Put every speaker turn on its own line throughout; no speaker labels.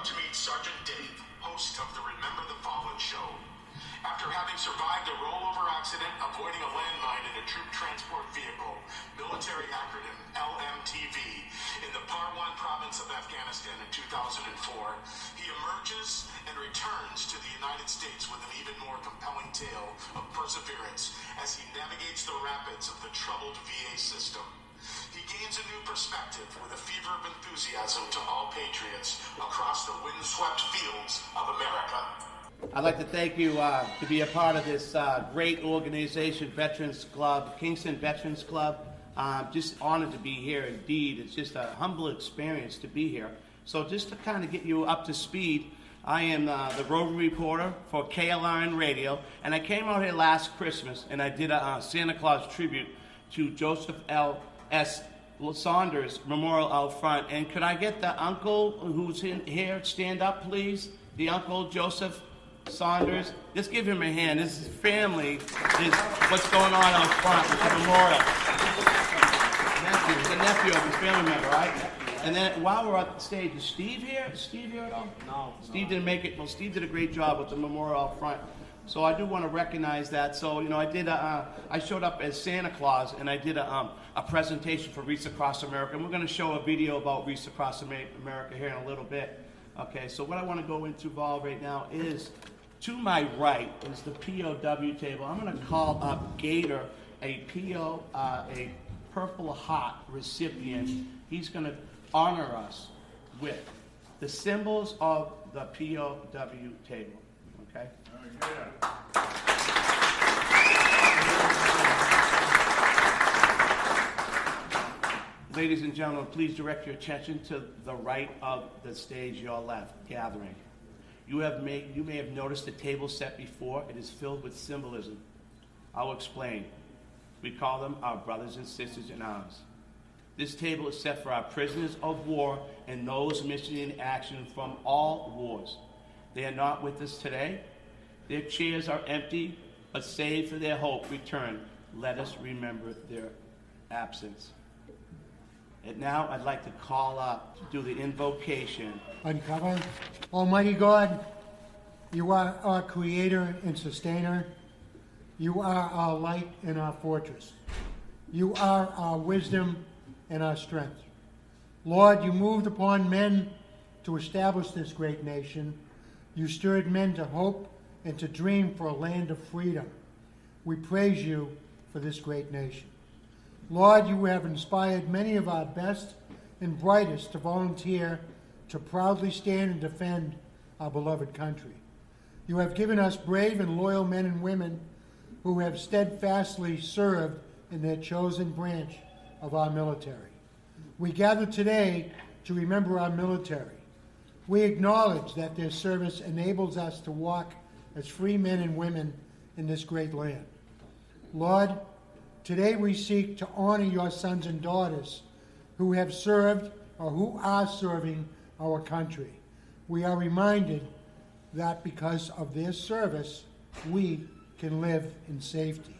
about to meet Sergeant Dave, host of the Remember the Fallen show. After having survived a rollover accident avoiding a landmine in a troop transport vehicle, military acronym LMTV, in the Parwan province of Afghanistan in 2004, he emerges and returns to the United States with an even more compelling tale of perseverance as he navigates the rapids of the troubled VA system. He gains a new perspective with a fever of enthusiasm to all patriots across the windswept fields of America.
I'd like to thank you to be a part of this great organization, Veterans Club, Kingston Veterans Club. Just honored to be here indeed. It's just a humble experience to be here. So just to kind of get you up to speed, I am the roving reporter for KLRNRadio, and I came out here last Christmas and I did a Santa Claus tribute to Joseph S. Saunders Memorial out front. And could I get the uncle who's in here stand up, please? The uncle, Joseph Saunders. Just give him a hand. This is family. Is what's going on out front with the memorial. Nephew, he's a nephew of his family member, right? And then while we're at the stage, is Steve here? Is Steve here at all?
No.
Steve didn't make it. Well, Steve did a great job with the memorial out front. So I do want to recognize that. So, you know, I showed up as Santa Claus, and I did a presentation for Wreaths Across America. And we're going to show a video about Wreaths Across America here in a little bit. Okay, so what I want to go into, Val, right now is, to my right is the POW table. I'm going to call up Gator, a Purple Heart recipient. He's going to honor us with the symbols of the POW table. Okay? Ladies and gentlemen, please direct your attention to the right of the stage, your left, gathering. You may have noticed the table set before. It is filled with symbolism. I'll explain. We call them our brothers and sisters in arms. This table is set for our prisoners of war and those missing in action from all wars. They are not with us today. Their chairs are empty, but save for their hope return. Let us remember their absence. And now I'd like to call up to do the invocation.
Uncover. Almighty God, you are our creator and sustainer. You are our light and our fortress. You are our wisdom and our strength. Lord, you moved upon men to establish this great nation. You stirred men to hope and to dream for a land of freedom. We praise you for this great nation. Lord, you have inspired many of our best and brightest to volunteer to proudly stand and defend our beloved country. You have given us brave and loyal men and women who have steadfastly served in their chosen branch of our military. We gather today to remember our military. We acknowledge that their service enables us to walk as free men and women in this great land. Lord, today we seek to honor your sons and daughters who have served or who are serving our country. We are reminded that because of their service, we can live in safety.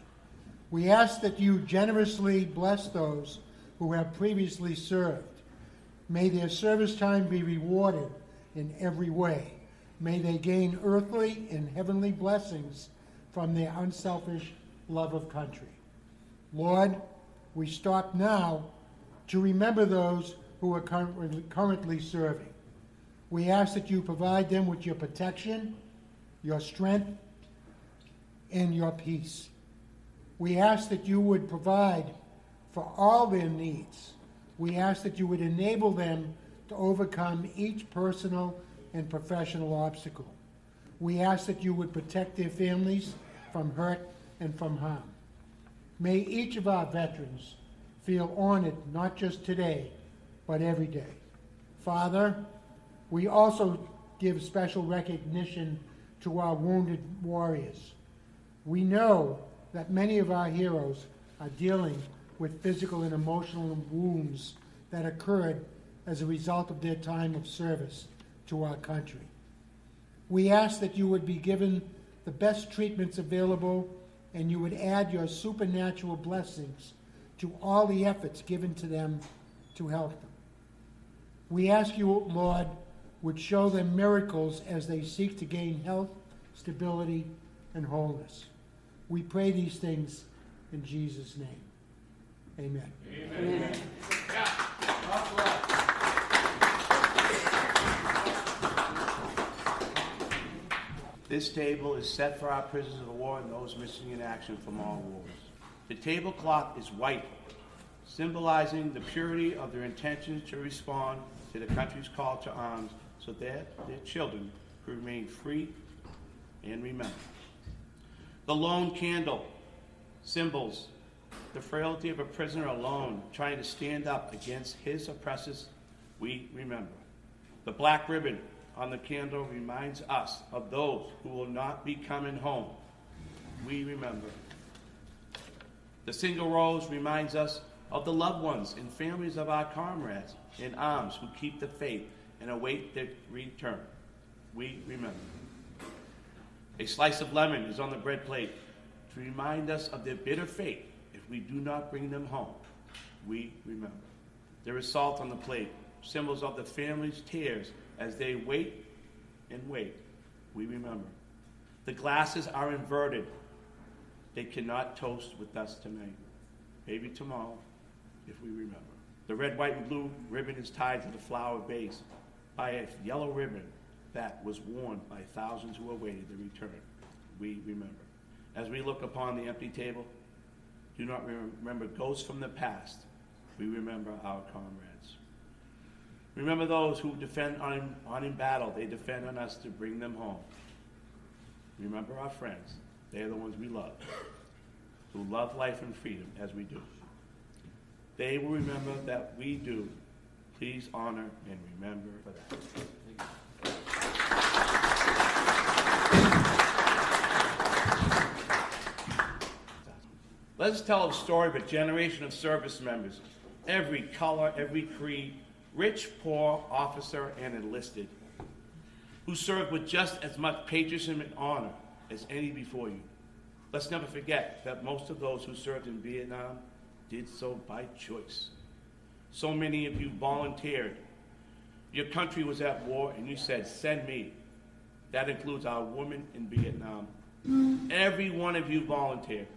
We ask that you generously bless those who have previously served. May their service time be rewarded in every way. May they gain earthly and heavenly blessings from their unselfish love of country. Lord, we stop now to remember those who are currently serving. We ask that you provide them with your protection, your strength, and your peace. We ask that you would provide for all their needs. We ask that you would enable them to overcome each personal and professional obstacle. We ask that you would protect their families from hurt and from harm. May each of our veterans feel honored not just today, but every day. Father, we also give special recognition to our wounded warriors. We know that many of our heroes are dealing with physical and emotional wounds that occurred as a result of their time of service to our country. We ask that you would be given the best treatments available and you would add your supernatural blessings to all the efforts given to them to help them. We ask you, Lord, would show them miracles as they seek to gain health, stability, and wholeness. We pray these things in Jesus' name. Amen.
Amen.
This table is set for our prisoners of war and those missing in action from all wars. The tablecloth is white, symbolizing the purity of their intentions to respond to the country's call to arms so that their children could remain free and remember. The lone candle symbols the frailty of a prisoner alone trying to stand up against his oppressors. We remember. The black ribbon on the candle reminds us of those who will not be coming home. We remember. The single rose reminds us of the loved ones and families of our comrades in arms who keep the faith and await their return. We remember. A slice of lemon is on the bread plate to remind us of their bitter fate if we do not bring them home. We remember. There is salt on the plate, symbols of the family's tears as they wait and wait. We remember. The glasses are inverted. They cannot toast with us tonight. Maybe tomorrow, if we remember. The red, white, and blue ribbon is tied to the flower base by a yellow ribbon that was worn by thousands who awaited the return. We remember. As we look upon the empty table, do not remember ghosts from the past. We remember our comrades. Remember those who defend on in battle. They defend on us to bring them home. Remember our friends. They are the ones we love, who love life and freedom as we do. They will remember that we do. Please honor and remember for that. Let us tell a story of a generation of service members, every color, every creed, rich, poor, officer, and enlisted, who served with just as much patriotism and honor as any before you. Let's never forget that most of those who served in Vietnam did so by choice. So many of you volunteered. Your country was at war and you said, send me. That includes our women in Vietnam. Every one of you volunteered.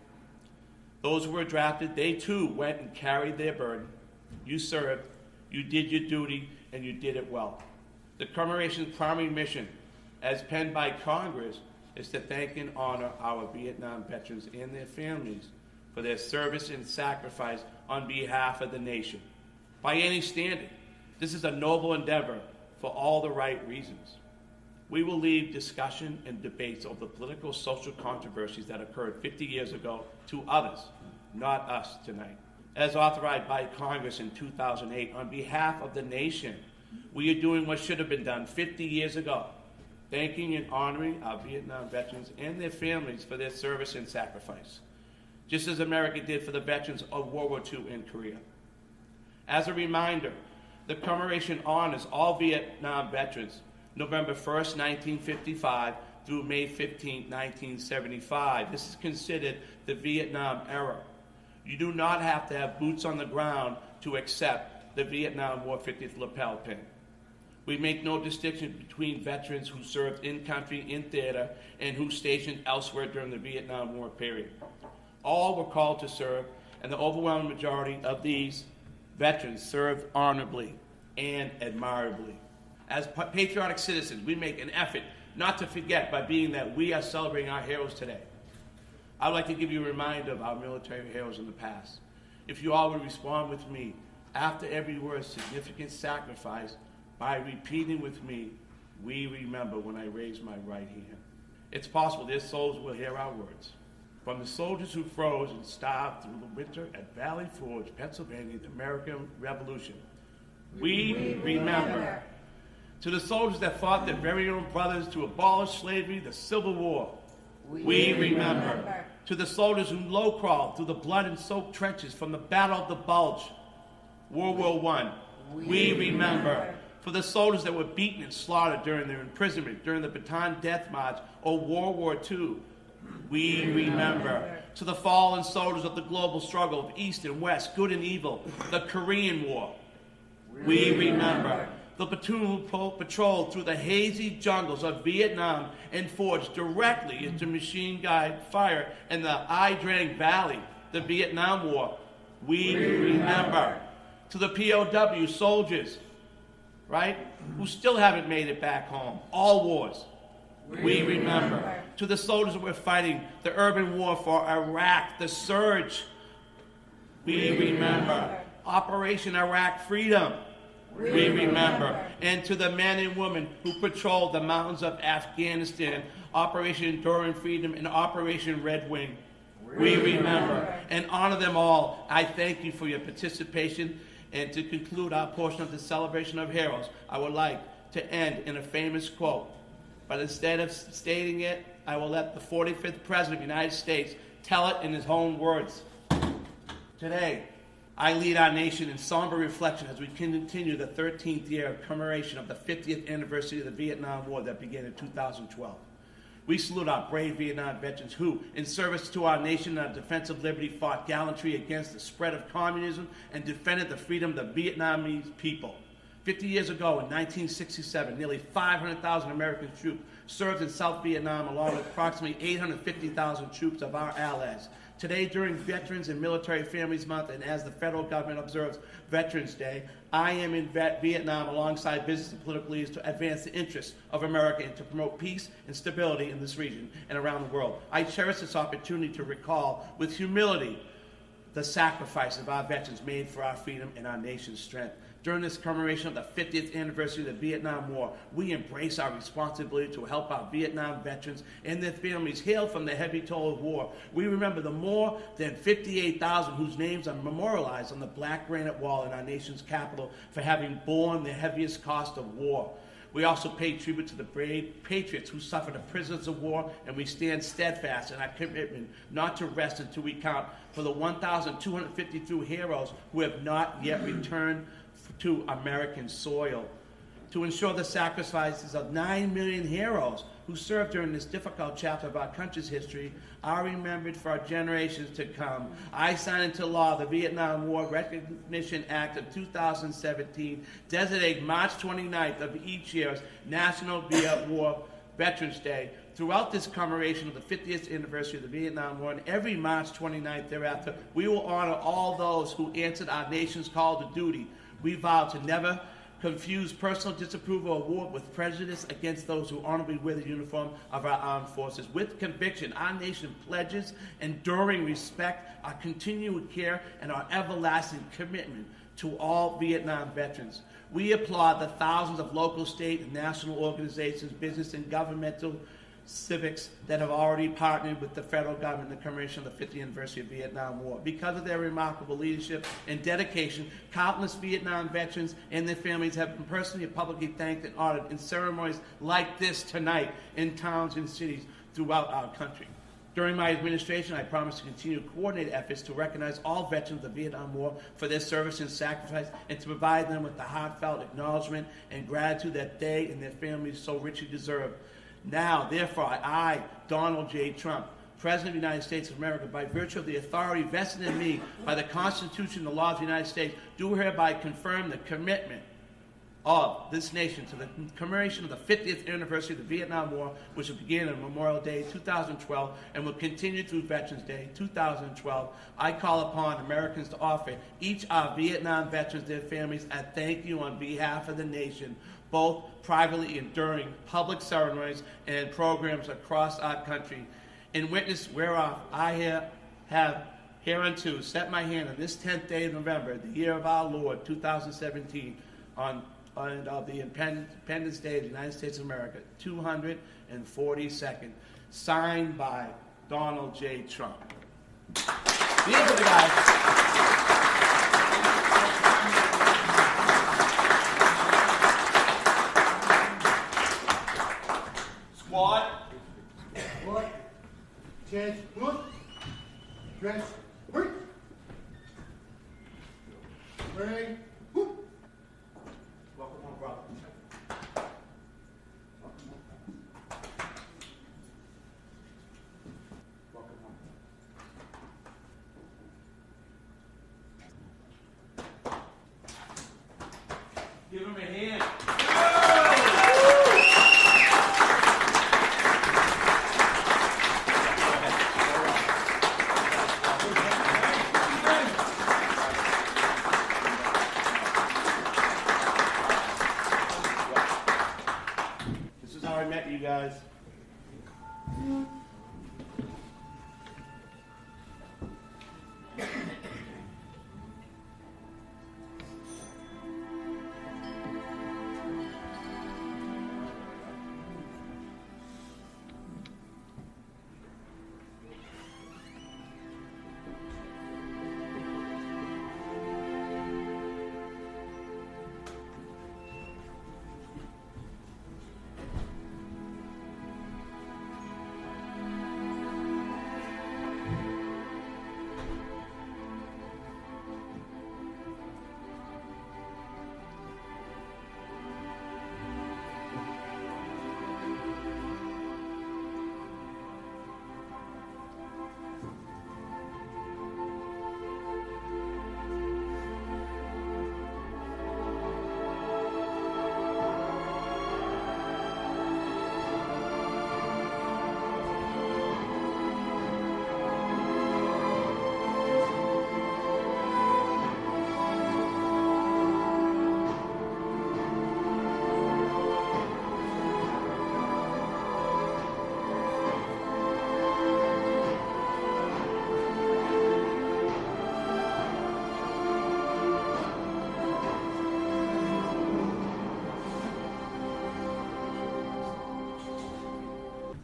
Those who were drafted, they too went and carried their burden. You served, you did your duty, and you did it well. The commemoration's primary mission, as penned by Congress, is to thank and honor our Vietnam veterans and their families for their service and sacrifice on behalf of the nation. By any standard, this is a noble endeavor for all the right reasons. We will leave discussion and debates over the political social controversies that occurred 50 years ago to others, not us tonight. As authorized by Congress in 2008, on behalf of the nation, we are doing what should have been done 50 years ago, thanking and honoring our Vietnam veterans and their families for their service and sacrifice, just as America did for the veterans of World War II in Korea. As a reminder, the commemoration honors all Vietnam veterans November 1st, 1955 through May 15th, 1975. This is considered the Vietnam era. You do not have to have boots on the ground to accept the Vietnam War 50th lapel pin. We make no distinction between veterans who served in country, in theater, and who stationed elsewhere during the Vietnam War period. All were called to serve, and the overwhelming majority of these veterans served honorably and admirably. As patriotic citizens, we make an effort not to forget by being that we are celebrating our heroes today. I would like to give you a reminder of our military heroes in the past. If you all would respond with me, after every word, significant sacrifice, by repeating with me, we remember when I raise my right hand. It's possible their souls will hear our words. From the soldiers who froze and starved through the winter at Valley Forge, Pennsylvania, the American Revolution, we remember. To the soldiers that fought their very own brothers to abolish slavery, the Civil War, we remember. To the soldiers who low-crawled through the blood and soaked trenches from the Battle of the Bulge, World War I, we remember. For the soldiers that were beaten and slaughtered during their imprisonment, during the Bataan Death March, or World War II, we remember. To the fallen soldiers of the global struggle of East and West, good and evil, the Korean War, we remember. the platoon patrolled through the hazy jungles of Vietnam and forged directly into machine-gun fire in the Ai Drang Valley, the Vietnam War. We remember. To the POW soldiers, right, who still haven't made it back home, all wars, we remember. To the soldiers that were fighting the urban war for Iraq, the surge, we remember. Operation Iraq Freedom, we remember. And to the men and women who patrolled the mountains of Afghanistan, Operation Enduring Freedom and Operation Red Wing, we remember. And honor them all. I thank you for your participation. And to conclude our portion of the celebration of heroes, I would like to end in a famous quote. But instead of stating it, I will let the 45th President of the United States tell it in his own words. Today, I lead our nation in somber reflection as we continue the 13th year of commemoration of the 50th anniversary of the Vietnam War that began in 2012. We salute our brave Vietnam veterans who, in service to our nation and our defense of liberty, fought gallantry against the spread of communism and defended the freedom of the Vietnamese people. 50 years ago, in 1967, nearly 500,000 American troops served in South Vietnam, along with approximately 850,000 troops of our allies. Today, during Veterans and Military Families Month, and as the federal government observes Veterans Day, I am in Vietnam alongside business and political leaders to advance the interests of America and to promote peace and stability in this region and around the world. I cherish this opportunity to recall with humility the sacrifices of our veterans made for our freedom and our nation's strength. During this commemoration of the 50th anniversary of the Vietnam War, we embrace our responsibility to help our Vietnam veterans and their families heal from the heavy toll of war. We remember the more than 58,000 whose names are memorialized on the black granite wall in our nation's capital for having borne the heaviest cost of war. We also pay tribute to the brave patriots who suffered the prisoners of war, and we stand steadfast in our commitment not to rest until we count for the 1,252 heroes who have not yet returned to American soil. To ensure the sacrifices of 9 million heroes who served during this difficult chapter of our country's history are remembered for our generations to come, I sign into law the Vietnam War Recognition Act of 2017, designating March 29th of each year as National Viet War Veterans Day. Throughout this commemoration of the 50th anniversary of the Vietnam War, and every March 29th thereafter, we will honor all those who answered our nation's call to duty. We vow to never confuse personal disapproval of war with prejudice against those who honorably wear the uniform of our armed forces. With conviction, our nation pledges enduring respect, our continued care, and our everlasting commitment to all Vietnam veterans. We applaud the thousands of local, state, and national organizations, business, and governmental civics that have already partnered with the federal government in the commemoration of the 50th anniversary of the Vietnam War. Because of their remarkable leadership and dedication, countless Vietnam veterans and their families have been personally and publicly thanked and honored in ceremonies like this tonight in towns and cities throughout our country. During my administration, I promise to continue coordinated efforts to recognize all veterans of the Vietnam War for their service and sacrifice, and to provide them with the heartfelt acknowledgement and gratitude that they and their families so richly deserve. Now, therefore, I, Donald J. Trump, President of the United States of America, by virtue of the authority vested in me by the Constitution and the laws of the United States, do hereby confirm the commitment of this nation to the commemoration of the 50th anniversary of the Vietnam War, which began on Memorial Day 2012 and will continue through Veterans Day 2012. I call upon Americans to offer each our Vietnam veterans, their families, a thank you on behalf of the nation, both privately and during public ceremonies and programs across our country. In witness whereof I have hereunto set my hand on this 10th day of November, the year of our Lord 2017, on the Independence Day of the United States of America, 242nd, signed by Donald J. Trump. These are the guys. Squad.
Squad. Chance. Look. Dress. Hurt. Ready. Whoop.
Welcome home, brother. Welcome home. guys.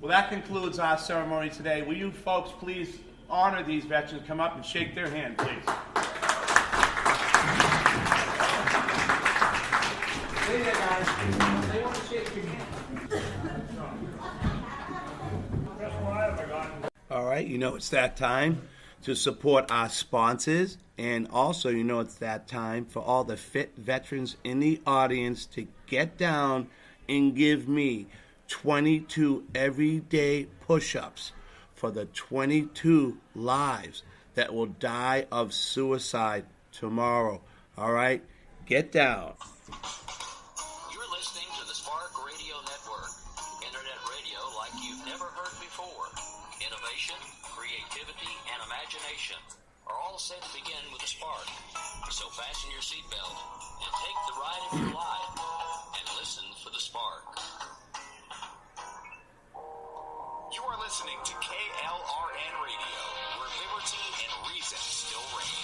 Well, that concludes our ceremony today. Will you folks please honor these veterans? Come up and shake their hand, please. Hey there, guys. They want to shake your hand. All right, you know it's that time to support our sponsors, and also you know it's that time for all the fit veterans in the audience to get down and give me 22 everyday push-ups for the 22 lives that will die of suicide tomorrow. All right, get down.
You're listening to the Spark Radio Network, internet radio like you've never heard before. Innovation, creativity, and imagination are all set to begin with a spark. So fasten your seatbelt and take the ride of your life and listen for the spark.
You are listening to KLRN Radio, where liberty and reason still reign.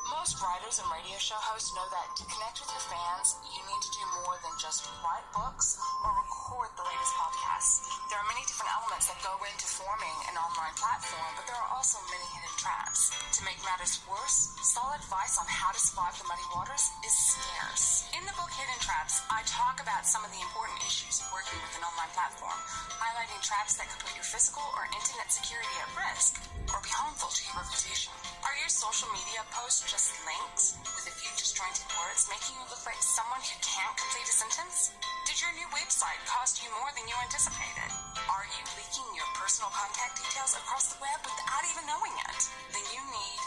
Most writers and radio show hosts know that to connect with your fans, you need to do more than just write books or record the latest podcasts. There are many different elements that go into forming an online platform, but there are also many hidden traps. To make matters worse, solid advice on how to survive the muddy waters is scarce. In the book Hidden Traps, I talk about some of the important issues of working with an online platform, highlighting traps that could put your physical or internet security at risk or be harmful to your reputation. Are your social media posts just links with a few disjointed words making you look like someone who can't complete a sentence? Did your new website cost you more than you anticipated? Are you leaking your personal contact details across the web without even knowing it? Then you need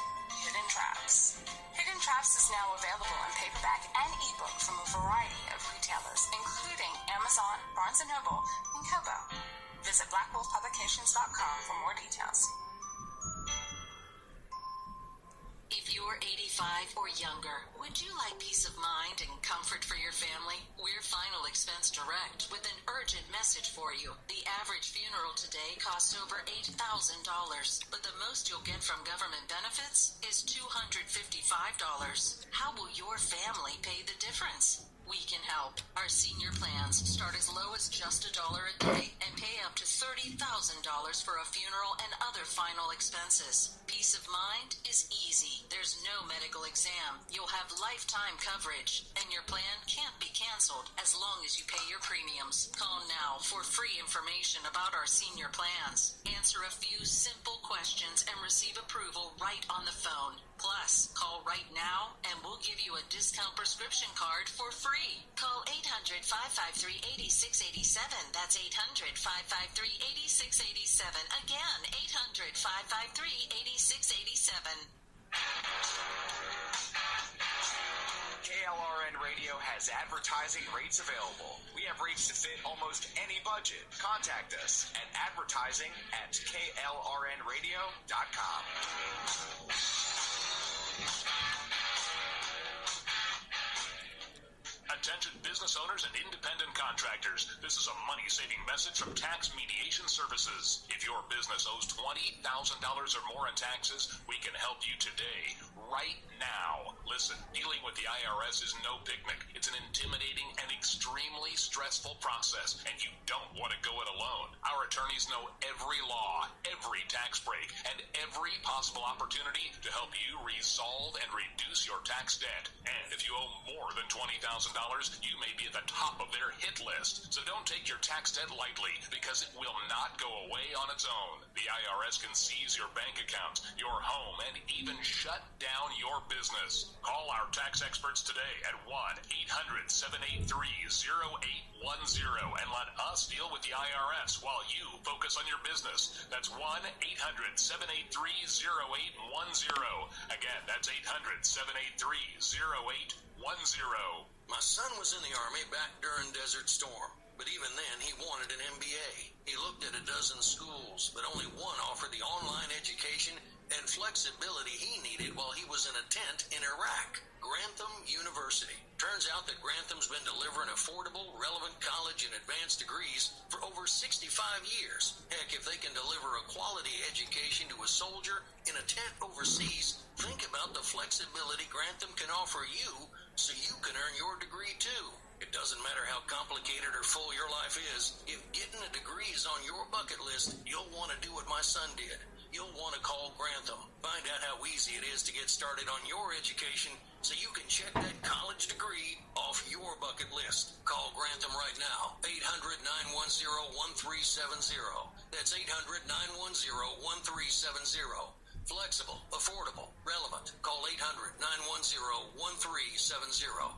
Hidden Traps. Hidden Traps is now available in paperback and ebook from a variety of retailers, including Amazon, Barnes & Noble, and Kobo. Visit blackwolfpublications.com for more details.
If you're 85 or younger, would you like peace of mind and comfort for your family? We're Final Expense Direct with an urgent message for you. The average funeral today costs over $8,000, but the most you'll get from government benefits is $255. How will your family pay the difference? We can help. Our senior plans start as low as just $1 a day and pay up to $30,000 for a funeral and other final expenses. Peace of mind is easy. There's no medical exam. You'll have lifetime coverage, and your plan can't be canceled as long as you pay your premiums. Call now for free information about our senior plans. Answer a few simple questions and receive approval right on the phone. Plus, call right now and we'll give you a discount prescription card for free. Call 800-553-8687. That's 800-553-8687. Again, 800-553-8687.
KLRN Radio has advertising rates available. We have rates to fit almost any budget. Contact us at advertising@klrnradio.com.
Attention business business owners and independent contractors. This is a money-saving message from Tax Mediation Services. If your business owes $20,000 or more in taxes, we can help you today, right now. Listen, dealing with the IRS is no picnic. It's an intimidating and extremely stressful process, and you don't want to go it alone. Our attorneys know every law, every tax break, and every possible opportunity to help you resolve and reduce your tax debt. And if you owe more than $20,000, you may be at the top of their hit list. So don't take your tax debt lightly, because it will not go away on its own. The IRS can seize your bank account, your home, and even shut down your business. Call our tax experts today at 1-800-783-0810 and let us deal with the IRS while you focus on your business. That's 1-800-783-0810. Again, that's 800-783-0810.
My son was in the Army back during Desert Storm, but even then he wanted an MBA. He looked at a dozen schools, but only one offered the online education and flexibility he needed while he was in a tent in Iraq. Grantham University. Turns out that Grantham's been delivering affordable, relevant college and advanced degrees for over 65 years. Heck, if they can deliver a quality education to a soldier in a tent overseas, think about the flexibility Grantham can offer you so you can earn your degree too. It doesn't matter how complicated or full your life is. If getting a degree is on your bucket list, you'll want to do what my son did. You'll want to call Grantham. Find out how easy it is to get started on your education so you can check that college degree off your bucket list. Call Grantham right now. 800-910-1370. That's 800-910-1370. Flexible, affordable, relevant. Call 800-910-1370.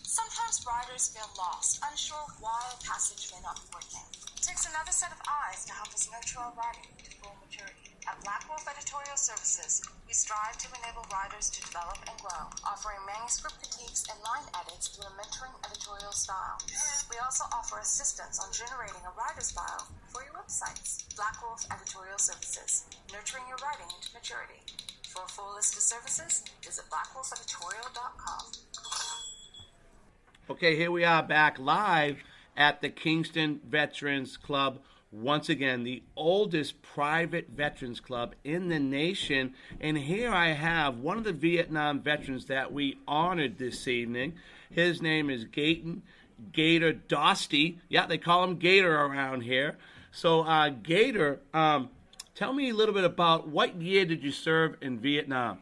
Sometimes riders feel lost, unsure why a passage may not be working. It takes another set of eyes to help us nurture our writing to full maturity. At Black Wolf Editorial Services, we strive to enable writers to develop and grow, offering manuscript critiques and line edits through a mentoring editorial style. We also offer assistance on generating a writer's file for your websites. Black Wolf Editorial Services, nurturing your writing into maturity. For a full list of services, visit blackwolfeditorial.com.
Okay, here we are back live at the Kingston Veterans Club. Once again, the oldest private veterans club in the nation. And here I have one of the Vietnam veterans that we honored this evening. His name is Gator Dostie. Yeah, they call him Gator around here. So, Gator, tell me a little bit about what year did you serve in Vietnam?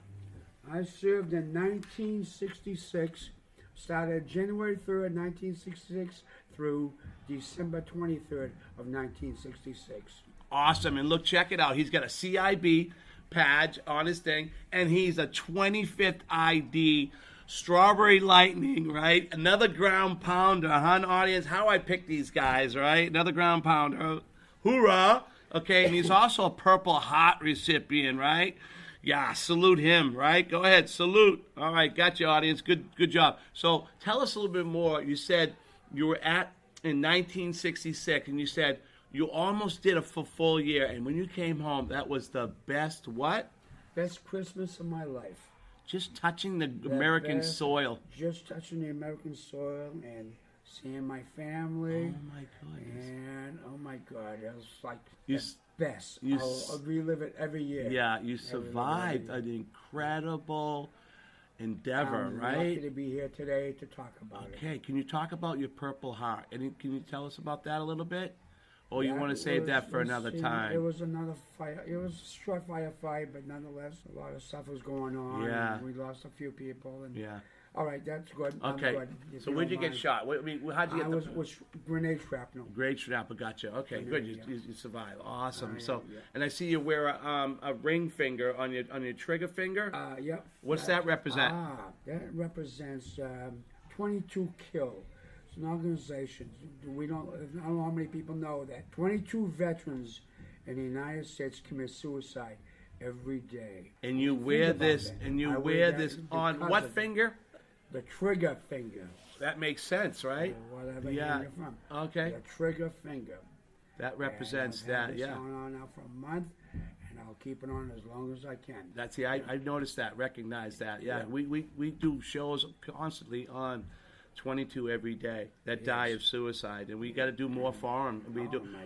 I served in 1966. Started January 3rd, 1966 through December 23rd of 1966.
Awesome. And look, check it out. He's got a CIB badge on his thing, and he's a 25th ID Strawberry Lightning, right? Another ground pounder, huh, audience? How I pick these guys, right? Another ground pounder. Hoorah. Okay, and he's also a Purple Heart recipient, right? Yeah, salute him, right? Go ahead, salute. All right, got you, audience. Good job. So tell us a little bit more. You said you were in 1966, and you said you almost did a full year, and when you came home, that was the best what?
Best Christmas of my life.
Just touching the American soil.
Just touching the American soil and seeing my family.
Oh, my goodness.
And, oh, my God, it was like
You
best. I'll relive it every year.
Yeah, you survived an incredible endeavor,
I'm
right?
lucky to be here today to talk about it.
Okay, can you talk about your Purple Heart? And can you tell us about that a little bit? Or you
Yeah,
want to save that for another time?
It was another fire. It was a short firefight, but nonetheless, a lot of stuff was going on.
Yeah.
And we lost a few people. And
Yeah.
All right, that's good.
Okay.
I'm good, if
So
you
where'd you
don't
get
mind.
shot? How'd you get
was grenade shrapnel.
Great shrapnel, gotcha. Okay, good.
Yeah.
You survived. Awesome.
Yeah,
So,
yeah.
and I see you wear a ring finger on your trigger finger.
Yep.
What's that represent?
That represents 22 killed. It's an organization. I don't know how many people know that 22 veterans in the United States commit suicide every day.
And you wear this, and you wear this on what finger?
The trigger finger.
That makes sense, right?
Or whatever
Yeah.
you're from.
Okay.
The trigger finger.
That represents
And I've had
that,
this
yeah.
on now for a month, and I'll keep it on as long as I can.
That's I noticed that, recognize that. Yeah,
Yeah.
we do shows constantly on 22 every day that die of suicide, and we got to do more for them.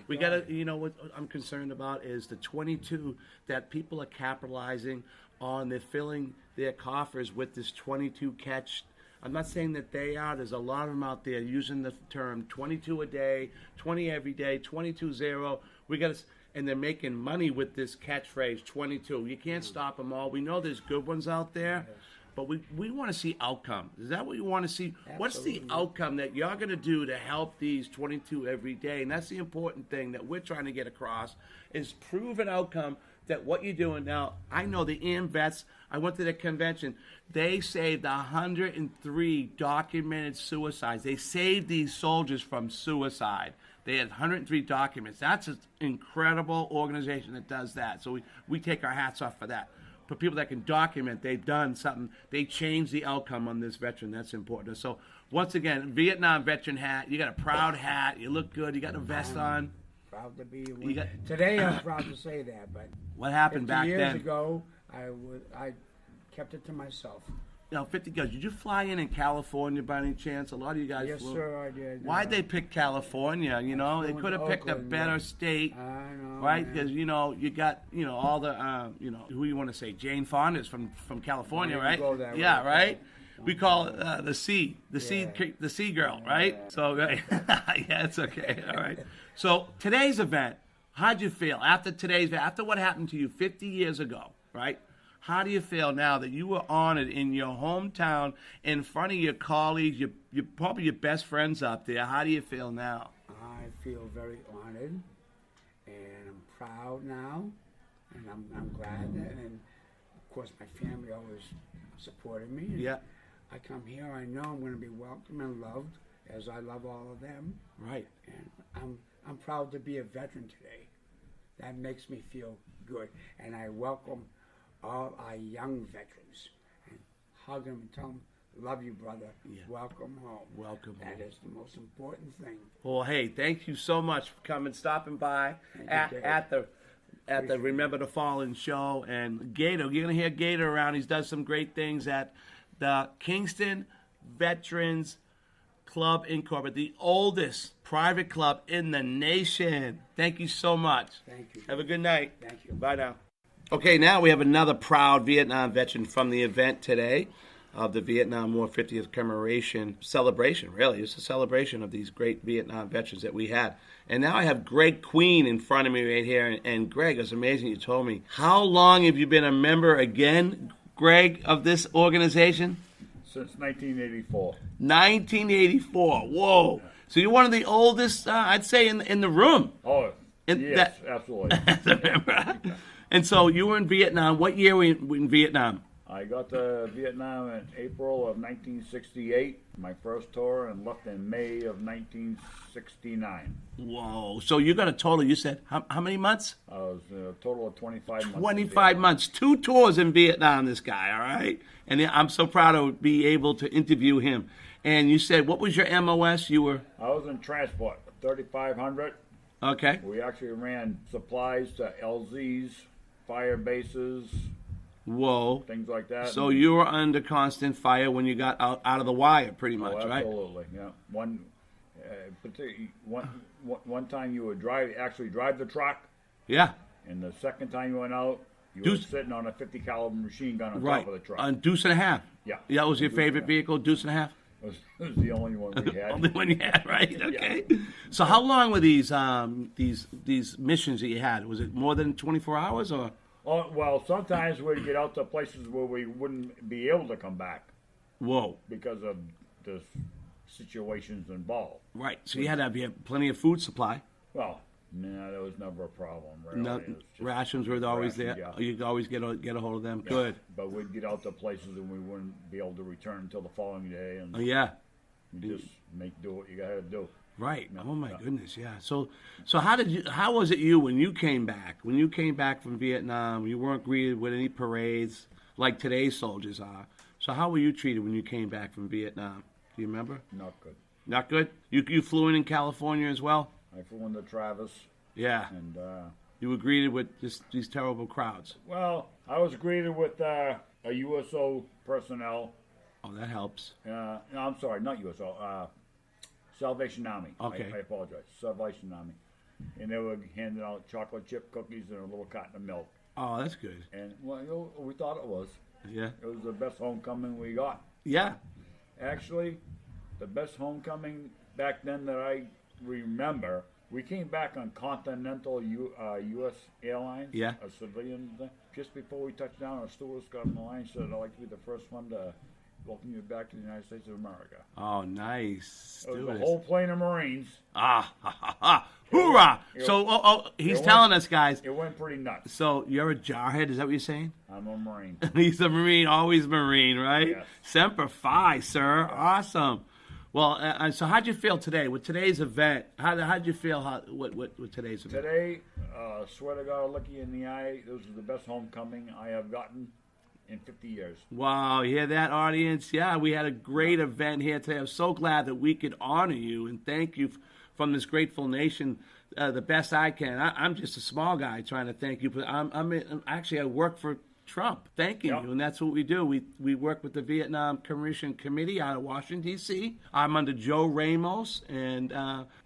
We got to, you know, what I'm concerned about is the 22 that people are capitalizing on. They're filling their coffers with this 22 catch. I'm not saying that they are. There's a lot of them out there using the term 22 a day, 20 every day, 22-0. We got to, and they're making money with this catchphrase 22. You can't stop them all. We know there's good ones out there. Yes. But we want to see outcome. Is that what you want to see? Absolutely. What's the outcome that you're going to do to help these 22 every day? And that's the important thing that we're trying to get across is prove an outcome that what you're doing. Now, I know the AMVETS, I went to the convention. They saved 103 documented suicides. They saved these soldiers from suicide. They had 103 documents. That's an incredible organization that does that. So we take our hats off for that. For people that can document, they've done something. They changed the outcome on this veteran. That's important. So, once again, Vietnam veteran hat. You got a proud hat. You look good. You got a vest on.
Proud to be one. Today, I'm proud to say that. But
what happened back then?
50 years ago, I kept it to myself.
You know, 50 years. Did you fly in California by any chance? A lot of you guys
flew. Yes, sir, I did.
Why'd they pick California? You know, they could have picked a better state.
I know.
Right? Because, you know, you got, you know, all the, you know, who you want to say? Jane Fonda's from California, right?
Go that
yeah,
way.
Right? We call it the sea girl, right? Yeah. So, yeah, it's okay. All right. So, today's event, how'd you feel after what happened to you 50 years ago, right? How do you feel now that you were honored in your hometown in front of your colleagues, your probably your best friends up there? How do you feel now?
I feel very honored, and I'm proud now, and I'm glad. And of course, my family always supported me.
Yeah.
I come here, I know I'm going to be welcome and loved, as I love all of them.
Right.
And I'm proud to be a veteran today. That makes me feel good, and I welcome all our young veterans and hug them and tell them, love you, brother. Yeah. Welcome home.
Welcome home.
That is the most important thing.
Well, hey, thank you so much for coming, stopping by at the Remember the Fallen show. And Gator, you're going to hear Gator around. He's done some great things at the Kingston Veterans Club Incorporated, the oldest private club in the nation. Thank you so much.
Thank you.
Have a good night.
Thank you.
Bye now. Okay, now we have another proud Vietnam veteran from the event today of the Vietnam War 50th commemoration celebration. Really, it's a celebration of these great Vietnam veterans that we had. And now I have Greg Queen in front of me right here. And Greg, it's amazing you told me. How long have you been a member again, Greg, of this organization?
Since 1984.
1984. Whoa. Yeah. So you're one of the oldest, I'd say, in the room.
Oh, yes, absolutely.
And so you were in Vietnam. What year were you in Vietnam?
I got to Vietnam in April of 1968, my first tour, and left in May of 1969.
Whoa. So you got a total, you said, how many months?
I was a total of 25 months.
25 months. 2 tours in Vietnam, this guy, all right? And I'm so proud to be able to interview him. And you said, what was your MOS? I
was in transport, 3500.
Okay.
We actually ran supplies to LZs, fire bases.
Whoa.
Things like that.
So you were under constant fire when you got out of the wire, pretty much,
absolutely,
right?
Absolutely, yeah. One time you would drive the truck.
Yeah.
And the second time you went out, you were sitting on a 50 caliber machine gun on top of the truck.
On Deuce and a Half.
Yeah.
That was your favorite vehicle, Deuce and a Half?
It was the only one we had.
Only one you had, right? Okay. Yeah. So how long were these missions that you had? Was it more than 24 hours or?
Oh, well, sometimes we'd get out to places where we wouldn't be able to come back.
Whoa.
Because of the situations involved.
Right. So you had to have plenty of food supply.
Well, no, that was never a problem, really.
No, rations were always there. Yeah. You could always get a hold of them. Yeah. Good.
But we'd get out to places and we wouldn't be able to return until the following day. And
yeah.
You just do what you got to do.
Right. Oh my goodness. Yeah. So how was it when you came back? When you came back from Vietnam, you weren't greeted with any parades like today's soldiers are. So how were you treated when you came back from Vietnam? Do you remember?
Not good.
Not good? You flew in California as well?
I flew into Travis.
Yeah.
And
you were greeted with these terrible crowds.
Well, I was greeted with a USO personnel
Oh, that helps.
No, I'm sorry, not USO. Salvation Army.
Okay.
I apologize. Salvation Army. And they were handing out chocolate chip cookies and a little carton of milk.
Oh, that's good.
And, well, you know, we thought it was.
Yeah.
It was the best homecoming we got.
Yeah.
Actually, the best homecoming back then that I remember, we came back on Continental U.S. Airlines,
Yeah.
a civilian thing. Just before we touched down, our stewardess got on the line and said, I'd like to be the first one to welcome you back to the United States of America.
Oh, nice.
It was a whole plane of Marines.
Ah, ha, ha, ha. Hoorah! So, he's telling us, guys.
It went pretty nuts.
So, you're a jarhead, is that what you're saying?
I'm a Marine.
He's a Marine, always Marine, right?
Yes.
Semper Fi, sir. Yes. Awesome. Well, so how'd you feel today with today's event? How'd you feel with today's event?
Today, swear to God, I'll look you in the eye. This is the best homecoming I have gotten in 50 years.
Wow, you hear that, audience? Yeah, we had a great event here today. I'm so glad that we could honor you and thank you from this grateful nation the best I can. I'm just a small guy trying to thank you, but I work for Trump thanking you, and that's what we do. We work with the Vietnam Commission Committee out of Washington, D.C. I'm under Joe Ramos, and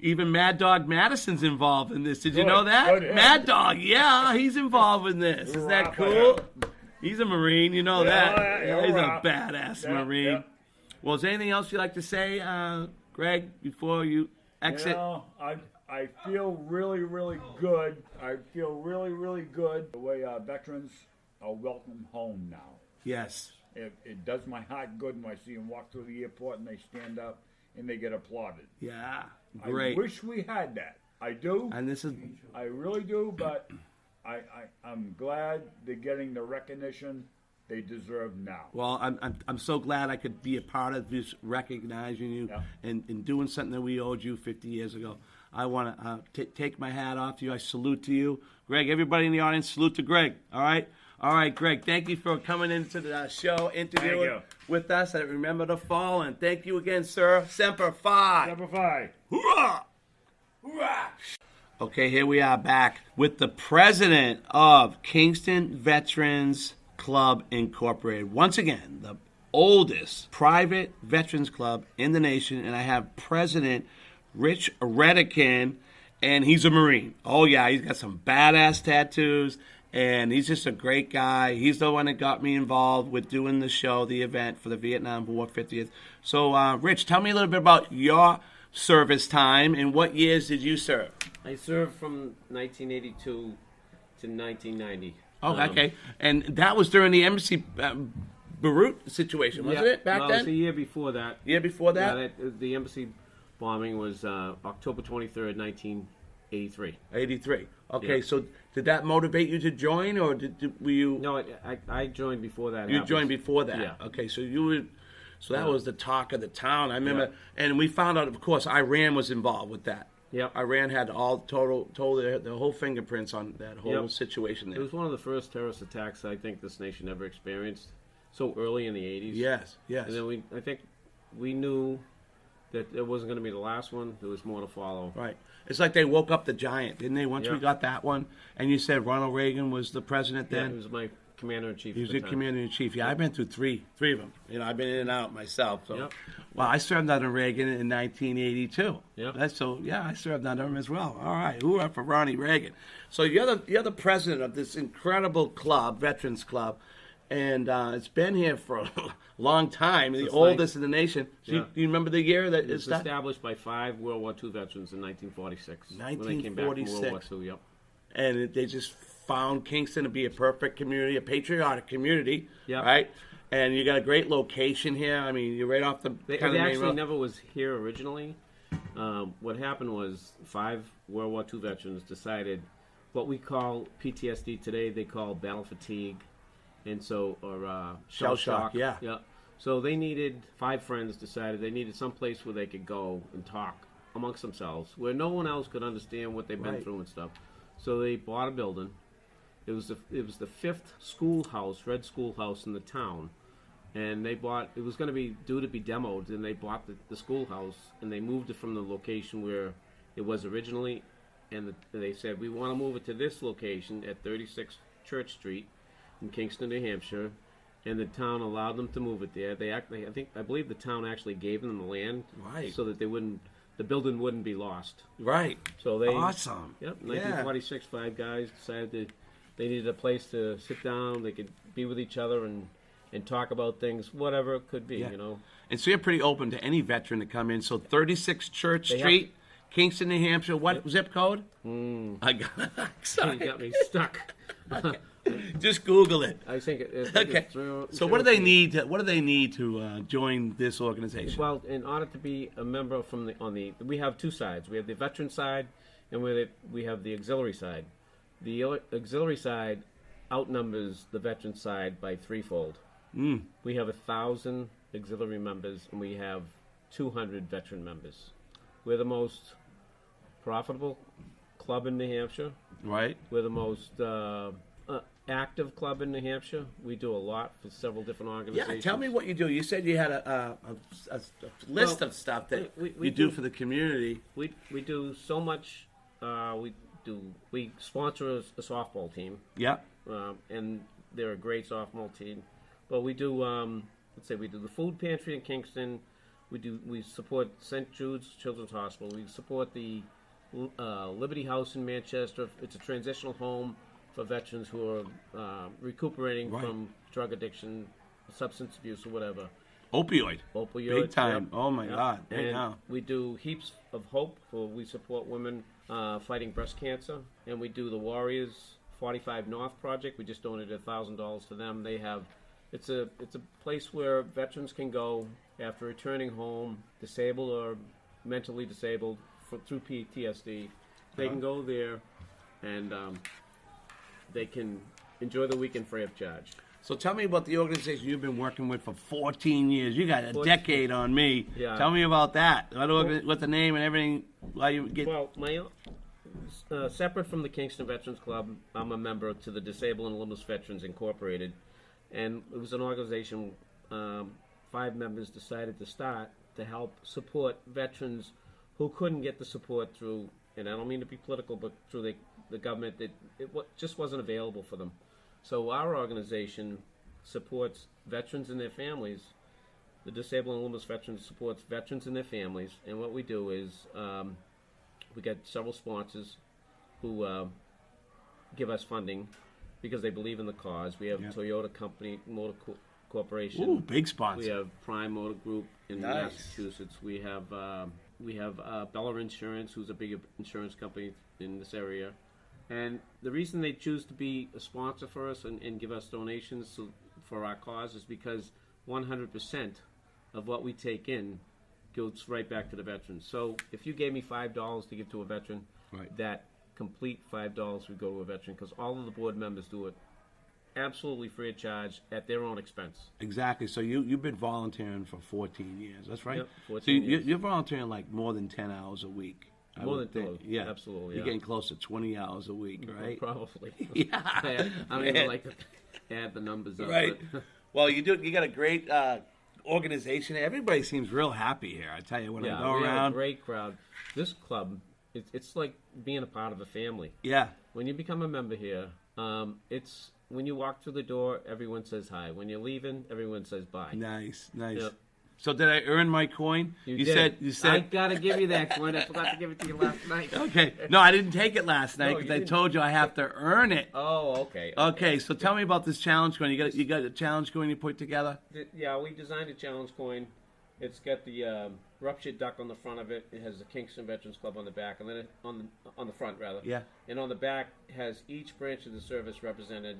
even Mad Dog Madison's involved in this. Did you know that?
Good, yeah.
Mad Dog, yeah, he's involved in this. Is that cool? He's a Marine, you know that. He's a badass Marine.
Yeah.
Well, is there anything else you'd like to say, Greg, before you exit?
You know, I feel really, really good. I feel really, really good the way veterans are welcome home now.
Yes.
It does my heart good when I see them walk through the airport and they stand up and they get applauded.
Yeah, great.
I wish we had that. I do.
And this is...
I really do, but I'm glad they're getting the recognition they deserve now.
Well, I'm so glad I could be a part of this, recognizing you and doing something that we owed you 50 years ago. I want to take my hat off to you. I salute to you. Greg, everybody in the audience, salute to Greg, all right? All right, Greg, thank you for coming into the show, interviewing with us at Remember the Fallen. Thank you again, sir. Semper Fi.
Semper Fi.
Hoorah! Hoorah! Okay, here we are back with the president of Kingston Veterans Club Incorporated. Once again, the oldest private veterans club in the nation, and I have President Rich Redican, and he's a Marine. Oh, yeah, he's got some badass tattoos, and he's just a great guy. He's the one that got me involved with doing the show, the event for the Vietnam War 50th. So, Rich, tell me a little bit about your service time, and what years did you serve?
I served from 1982 to 1990.
Oh, okay. And that was during the embassy Beirut situation, wasn't it, back then?
It was the year before that.
Year before that?
Yeah, the embassy bombing was October 23rd, 1983.
83. Okay,
Yeah.
so did that motivate you to join, or were you...
No, I joined before that.
You joined before that?
Yeah.
Okay, so you were... So that was the talk of the town. I remember, and we found out, of course, Iran was involved with that.
Yep.
Iran had told the whole fingerprints on that whole situation there.
It was one of the first terrorist attacks I think this nation ever experienced. So early in the 80s.
Yes.
And then I think we knew that it wasn't going to be the last one. There was more to follow.
Right. It's like they woke up the giant, didn't they? Once we got that one, and you said Ronald Reagan was the president then.
Yeah, he was my commander-in-chief.
He was the commander-in-chief. Yeah, I've been through three of them. You know, I've been in and out myself. So, well, I served under Reagan in 1982.
Yeah.
I served under him as well. All right, hoorah for Ronnie Reagan. So you're the president of this incredible club, Veterans Club, and it's been here for a long time. The oldest in the nation. So do you remember the year that
it was established by 5 World War II veterans in 1946.
1946.
When they came back from World War II. Yep.
And they just found Kingston to be a perfect community, a patriotic community, right? And you got a great location here. I mean, you're right off the
They actually never was here originally. What happened was 5 World War II veterans decided what we call PTSD today, they call battle fatigue, and so or shell shock. Yeah. So they needed 5 friends decided they needed some place where they could go and talk amongst themselves, where no one else could understand what they've been through and stuff. So they bought a building. It was the 5th schoolhouse, red schoolhouse in the town, and it was going to be due to be demoed, and they bought the schoolhouse and they moved it from the location where it was originally, and they said we want to move it to this location at 36 Church Street in Kingston, New Hampshire, and the town allowed them to move it there. I believe the town actually gave them the land,
Right.
so that the building wouldn't be lost.
Right.
So they
Awesome.
Yep. 1946, 5 guys decided they needed a place to sit down. They could be with each other and talk about things, whatever it could be.
Yeah.
You know.
And so you're pretty open to any veteran to come in. So 36 Church Street, Kingston, New Hampshire. What zip code? I got
You got me stuck.
Just Google it.
I think
Okay. So what do they need? What do they need to join this organization?
Well, in order to be a member we have two sides. We have the veteran side, and we have the auxiliary side. The auxiliary side outnumbers the veteran side by threefold. We have 1,000 auxiliary members, and we have 200 veteran members. We're the most profitable club in New Hampshire.
Right.
We're the most active club in New Hampshire. We do a lot for several different organizations.
Yeah, tell me what you do. You said you had a list of stuff that we do for the community.
We do so much. We sponsor a softball team.
Yeah.
And they're a great softball team. But we do we do the food pantry in Kingston. We support St. Jude's Children's Hospital. We support the Liberty House in Manchester. It's a transitional home for veterans who are recuperating from drug addiction, substance abuse, or whatever.
Opioid. Big time.
Yep.
Oh, my God. Right now.
We do Heaps of Hope. We support women fighting breast cancer. And we do the Warriors 45 North Project. We just donated $1,000 to them. It's a place where veterans can go after returning home, disabled or mentally disabled through PTSD. They can go there and they can enjoy the weekend free of charge.
So tell me about the organization you've been working with for 14 years. You got a decade on me.
Yeah.
Tell me about that. What's the name and everything?
Well, separate from the Kingston Veterans Club, I'm a member to the Disabled and Limbless Veterans Incorporated. And it was an organization 5 members decided to start to help support veterans who couldn't get the support through, and I don't mean to be political, but through the government, it just wasn't available for them. So our organization supports veterans and their families. The Disabled and Limbless Veterans supports veterans and their families, and what we do is we get several sponsors who give us funding because they believe in the cause. We have Toyota Motor Corporation.
Ooh, big sponsor.
We have Prime Motor Group in Massachusetts. We have Bella Insurance, who's a big insurance company in this area. And the reason they choose to be a sponsor for us and give us donations for our cause is because 100% of what we take in goes right back to the veterans. So if you gave me $5 to give to a veteran, that complete $5 would go to a veteran because all of the board members do it absolutely free of charge at their own expense.
Exactly. So you've been volunteering for 14 years. That's right?
Yep, 14 years.
You're volunteering like more than 10 hours a week.
More than 10. Yeah, absolutely.
You're getting close to 20 hours a week, right?
Probably.
Yeah.
I don't even like to add the numbers up.
Right. Well, you got a great organization. Everybody seems real happy here. I tell you, when I go around.
Yeah, a great crowd. This club, it's like being a part of a family.
Yeah.
When you become a member here, it's when you walk through the door, everyone says hi. When you're leaving, everyone says bye.
Nice.
Yep.
So did I earn my coin?
You said I gotta give you that coin. I forgot to give it to you last night.
Okay. No, I didn't take it last night because I told you I have to earn it.
Oh, okay.
Okay. So tell me about this challenge coin. You got a challenge coin you put together?
Yeah, we designed a challenge coin. It's got the ruptured duck on the front of it. It has the Kingston Veterans Club on the back, and then on the front rather.
Yeah.
And on the back has each branch of the service represented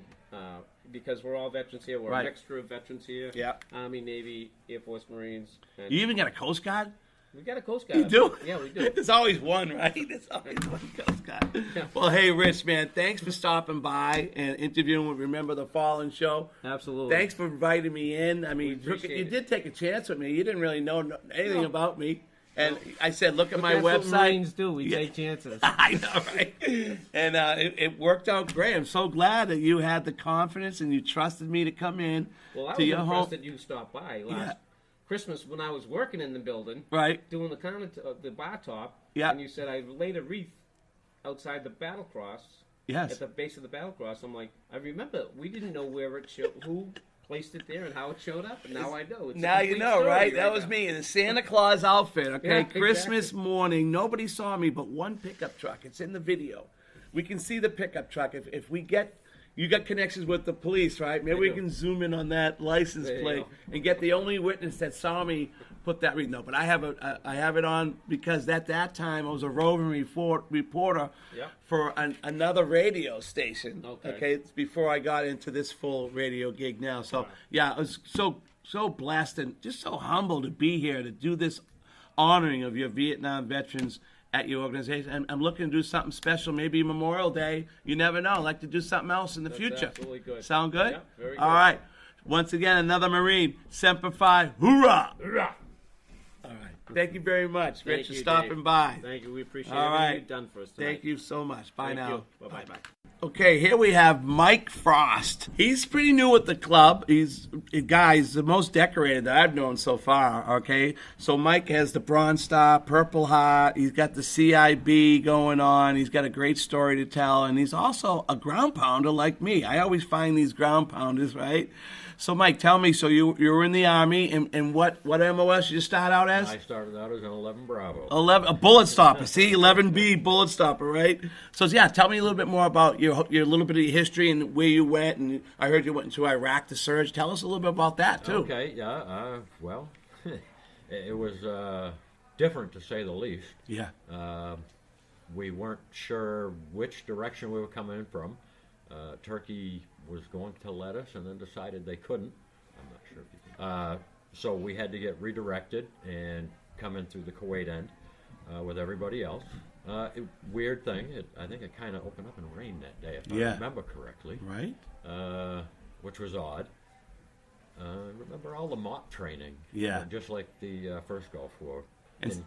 because we're all veterans here. We're a mixture of veterans here.
Yeah.
Army, Navy, Air Force, Marines. And
You even got a Coast Guard?
We got a Coast Guard.
You do?
Yeah, we do.
There's always one, right? There's always one Coast Guard. Well, hey, Rich, man, thanks for stopping by and interviewing with Remember the Fallen show.
Absolutely.
Thanks for inviting me in. I mean, you did take a chance with me. You didn't really know anything about me. And I said, look at my website.
That's what Marines do. We take chances.
I know, right? And it worked out great. I'm so glad that you had the confidence and you trusted me to come in
to
your home.
Well, I was impressed that you stopped by last Christmas when I was working in the building.
Right.
Doing the bar top.
Yeah.
And you said I laid a wreath outside the battle cross.
Yes.
At the base of the battle cross. I'm like, I remember we didn't know where it showed, who placed it there and how it showed up, and now I know. It's a
now you
complete
know,
story
right? That was
now.
me in the Santa Claus outfit, okay?
Yeah,
Christmas
exactly.
morning, nobody saw me but one pickup truck. It's in the video. We can see the pickup truck. If we get, you got connections with the police, right? Maybe we can zoom in on that license
There you
plate
go.
and get the only witness that saw me put that no, but I have it on because at that time I was a roving reporter
Yep.
for another radio station.
Okay.
It's before I got into this full radio gig now. So yeah, I was so blessed and just so humble to be here to do this honoring of your Vietnam veterans at your organization. And I'm looking to do something special, maybe Memorial Day. You never know. I'd like to do something else in the future.
Absolutely good.
Sound good?
Yeah, very good.
All right. Once again, another Marine. Semper Fi. Hoorah!
Hoorah!
All right. Thank you very much,
Thank
Rich, for
you,
stopping
Dave.
by.
Thank you. We appreciate
All
everything
right.
you've done for us tonight.
Thank you so much. Bye
Thank
now.
you. Bye-bye.
Okay, here we have Mike Frost. He's pretty new at the club. He's the most decorated that I've known so far, okay? So Mike has the Bronze Star, Purple Heart. He's got the CIB going on. He's got a great story to tell, and he's also a ground pounder like me. I always find these ground pounders, right? So, Mike, tell me, so you were in the Army, and what MOS did you start out as?
I started out as an 11 Bravo.
11, a bullet stopper. See, 11B bullet stopper, right? So yeah, tell me a little bit more about your little bit of your history and where you went. And I heard you went to Iraq to surge. Tell us a little bit about that too.
Okay, yeah. Well, it was different to say the least.
Yeah.
We weren't sure which direction we were coming in from. Turkey was going to let us, and then decided they couldn't. I'm not sure if you can. So we had to get redirected and come in through the Kuwait end with everybody else. Weird thing. I think it kind of opened up and rained that day, if I remember correctly.
Right.
Which was odd. Remember all the mock training.
Yeah.
Just like the first Gulf War.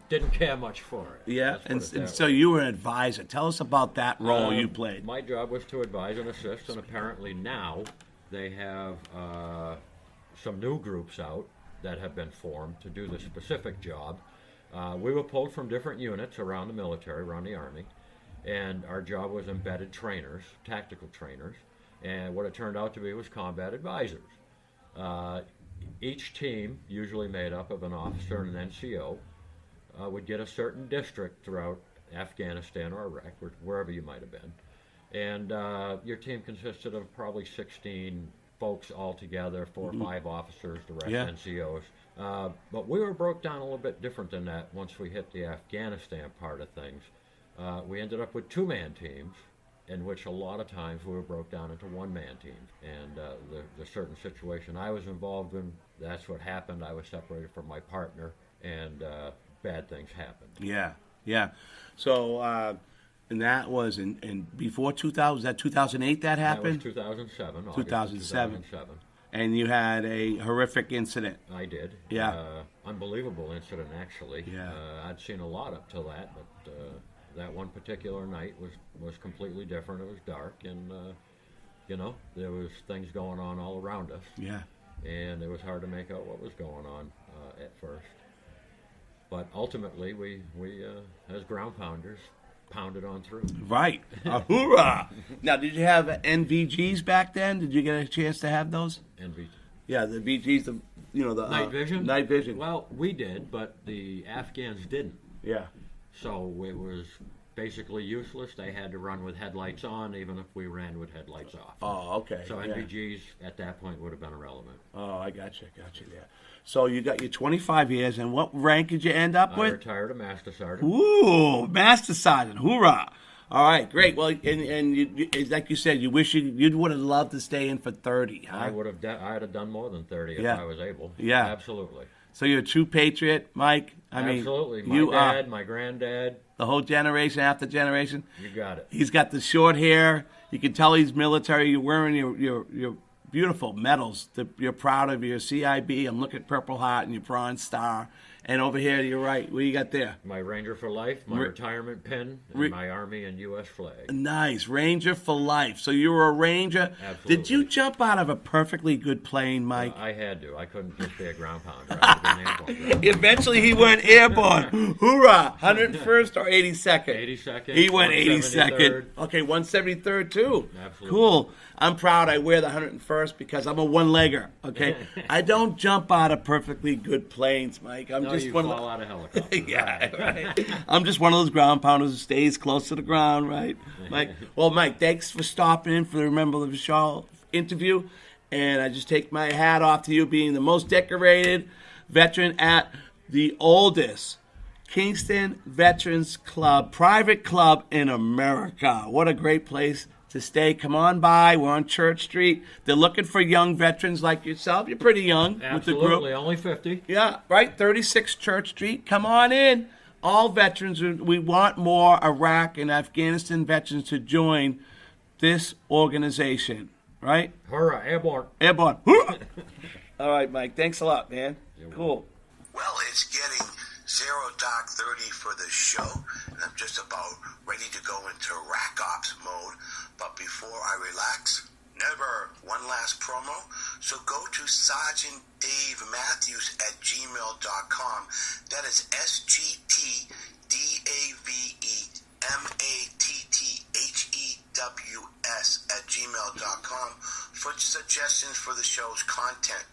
Didn't care much for it.
Yeah,
Let's put it
and
that
so
way.
you were an advisor. Tell us about that role you played.
My job was to advise and assist, and apparently now they have some new groups out that have been formed to do the specific job. We were pulled from different units around the military, around the Army, and our job was embedded trainers, tactical trainers, and what it turned out to be was combat advisors. Each team, usually made up of an officer and an NCO, would get a certain district throughout Afghanistan or Iraq, wherever you might have been. And your team consisted of probably 16 folks altogether, 4 or 5 officers, the rest NCOs. But we were broke down a little bit different than that once we hit the Afghanistan part of things. We ended up with 2-man teams, in which a lot of times we were broke down into 1-man teams. And the certain situation I was involved in, that's what happened. I was separated from my partner, and bad things happened.
Yeah. So, and that was in before 2000. Was that 2008 that happened?
That was 2007. August
2007. And you had a horrific incident.
I did.
Yeah.
Unbelievable incident, actually.
Yeah.
I'd seen a lot up till that, but that one particular night was completely different. It was dark, and there was things going on all around us.
Yeah.
And it was hard to make out what was going on at first. But ultimately, we as ground pounders, pounded on through.
Right. Hoorah! Now, did you have NVGs back then? Did you get a chance to have those?
NVG.
Yeah, the VGs, the
Night vision?
Night vision.
Well, we did, but the Afghans didn't.
Yeah.
So it was basically useless. They had to run with headlights on, even if we ran with headlights off.
Oh, okay.
So
yeah.
NVGs at that point would have been irrelevant.
Oh, I got you. Yeah. So you got your 25 years, and what rank did you end up
I
with?
retired a Master Sergeant.
Ooh, Master Sergeant. Hoorah! All right, great. Well, and you, like you said, you wish you would have loved to stay in for 30. Huh?
I'd have done more than 30 if I was able.
Yeah.
Absolutely.
So you're a true patriot, Mike.
Absolutely.
My
dad, my granddad.
The whole generation after generation.
You got it.
He's got the short hair. You can tell he's military. You're wearing your beautiful medals. You're proud of your CIB. I'm looking at Purple Heart and your Bronze Star. And over here to your right, what do you got there?
My Ranger for life, my retirement pin, and my Army and U.S. flag.
Nice. Ranger for life. So you were a Ranger.
Absolutely.
Did you jump out of a perfectly good plane, Mike?
I had to. I couldn't just be a ground pounder. I would have been airborne.
Eventually he went airborne. Hoorah. 101st or 82nd?
82nd.
He went 82nd.
173rd.
Okay, 173rd too.
Absolutely.
Cool. I'm proud I wear the 101st because I'm a one-legger, okay? I don't jump out of perfectly good planes, Mike. I'm just
you
one
fall out of helicopters.
Yeah, right. I'm just one of those ground pounders who stays close to the ground, right? Mike. Well, Mike, thanks for stopping in for the Remember the Shaw interview. And I just take my hat off to you being the most decorated veteran at the oldest Kingston Veterans Club, private club in America. What a great place to stay. Come on by. We're on Church Street. They're looking for young veterans like yourself. You're pretty young.
Absolutely.
With the group.
Only 50.
Yeah, right. 36 Church Street. Come on in. All veterans. We want more Iraq and Afghanistan veterans to join this organization. Right?
Hurrah, airborne.
Airborne. Hurrah. All right, Mike. Thanks a lot, man. Cool.
Well, it's getting 0:30 for the show, and I'm just about ready to go into rack ops mode. But before I relax, never one last promo. So go to Sergeant Dave Matthews at gmail.com. That is SGTDAVEMATTHEWS at gmail.com for suggestions for the show's content.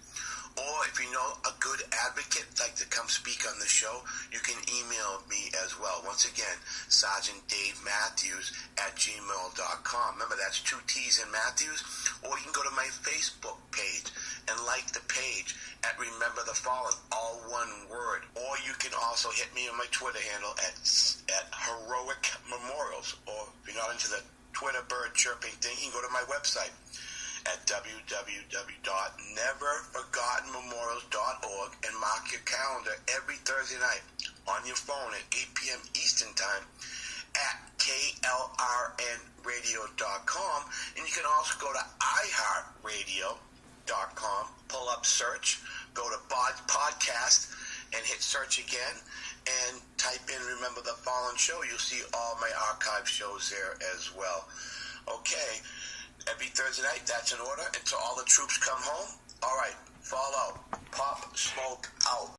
Or if you know a good advocate like to come speak on the show, you can email me as well. Once again, Sergeant Dave Matthews at gmail.com. Remember, that's 2 T's in Matthews. Or you can go to my Facebook page and like the page at Remember the Fallen, all one word. Or you can also hit me on my Twitter handle at Heroic Memorials. Or if you're not into the Twitter bird chirping thing, you can go to my website at www.neverforgottenmemorials.org and mark your calendar every Thursday night on your phone at 8 p.m. Eastern Time at KLRNRadio.com. And you can also go to iHeartRadio.com, pull up search, go to podcast, and hit search again, and type in Remember the Fallen Show. You'll see all my archive shows there as well. Okay. Every Thursday night, that's in order until all the troops come home. All right, fall out. Pop Smoke out.